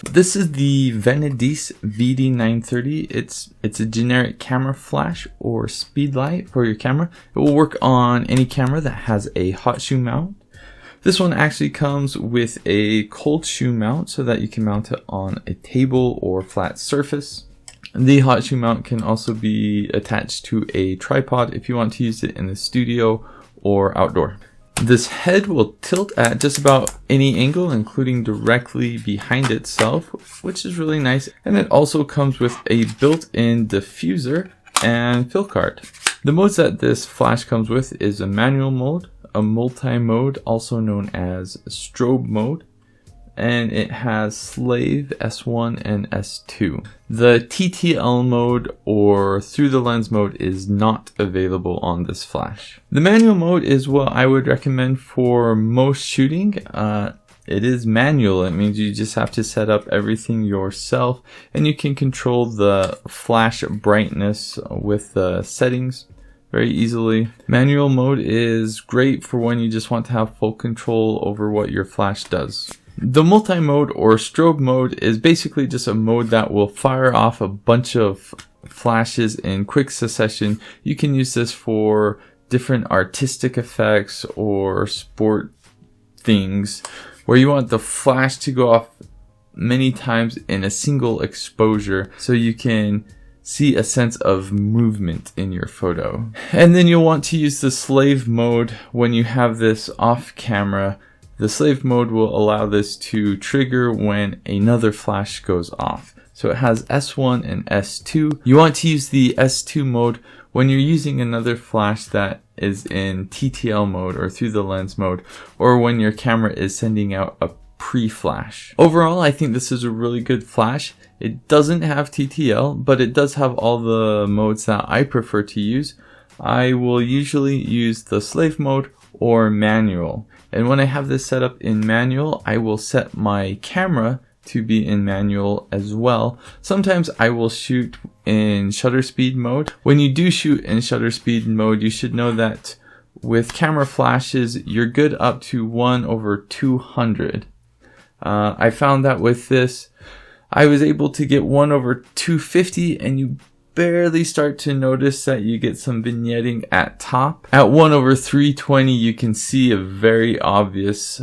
This is the Venidice VD-930. It's a generic camera flash or speed light for your camera. It will work on any camera that has a hot shoe mount. This one actually comes with a cold shoe mount so that you can mount it on a table or flat surface. The hot shoe mount can also be attached to a tripod if you want to use it in the studio or outdoor. This head will tilt at just about any angle, including directly behind itself, which is really nice. And it also comes with a built-in diffuser and fill card. The modes that this flash comes with is a manual mode, a multi-mode, also known as strobe mode, and it has slave S1 and S2. The TTL mode or through the lens mode is not available on this flash. The manual mode is what I would recommend for most shooting. It is manual. It means you just have to set up everything yourself, and you can control the flash brightness with the settings very easily. Manual mode is great for when you just want to have full control over what your flash does. The multi-mode or strobe mode is basically just a mode that will fire off a bunch of flashes in quick succession. You can use this for different artistic effects or sport things where you want the flash to go off many times in a single exposure so you can see a sense of movement in your photo. And then you'll want to use the slave mode when you have this off camera. The slave mode will allow this to trigger when another flash goes off. So it has S1 and S2. You want to use the S2 mode when you're using another flash that is in TTL mode or through the lens mode, or when your camera is sending out a pre-flash. Overall, I think this is a really good flash. It doesn't have TTL, but it does have all the modes that I prefer to use. I will usually use the slave mode or manual. And when I have this set up in manual, I will set my camera to be in manual as well. Sometimes I will shoot in shutter speed mode. When you do shoot in shutter speed mode, you should know that with camera flashes, you're good up to 1/200. I found that with this, I was able to get 1/250, and you barely start to notice that you get some vignetting at top. At 1/320, you can see a very obvious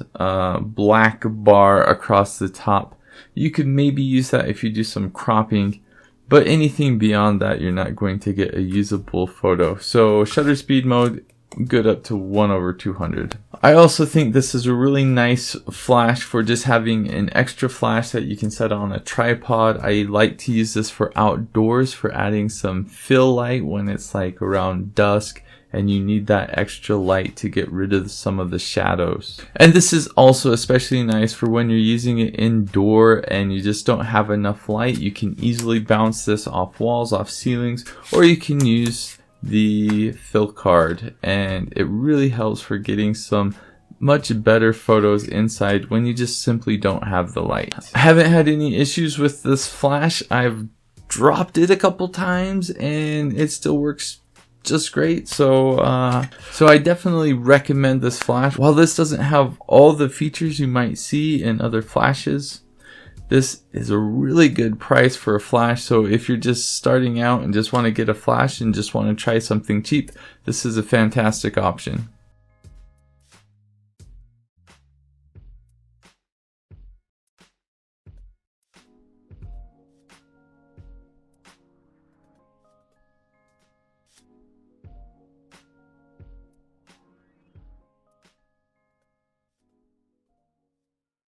black bar across the top. You could maybe use that if you do some cropping, but anything beyond that, you're not going to get a usable photo. So shutter speed mode, good up to 1/200. I also think this is a really nice flash for just having an extra flash that you can set on a tripod. I like to use this for outdoors for adding some fill light when it's like around dusk and you need that extra light to get rid of some of the shadows. And this is also especially nice for when you're using it indoor and you just don't have enough light. You can easily bounce this off walls, off ceilings, or you can use the fill card, and it really helps for getting some much better photos inside when you just simply don't have the light. I haven't had any issues with this flash. I've dropped it a couple times and it still works just great. So I definitely recommend this flash. While this doesn't have all the features you might see in other flashes, this is a really good price for a flash. So if you're just starting out and just want to get a flash and just want to try something cheap, this is a fantastic option.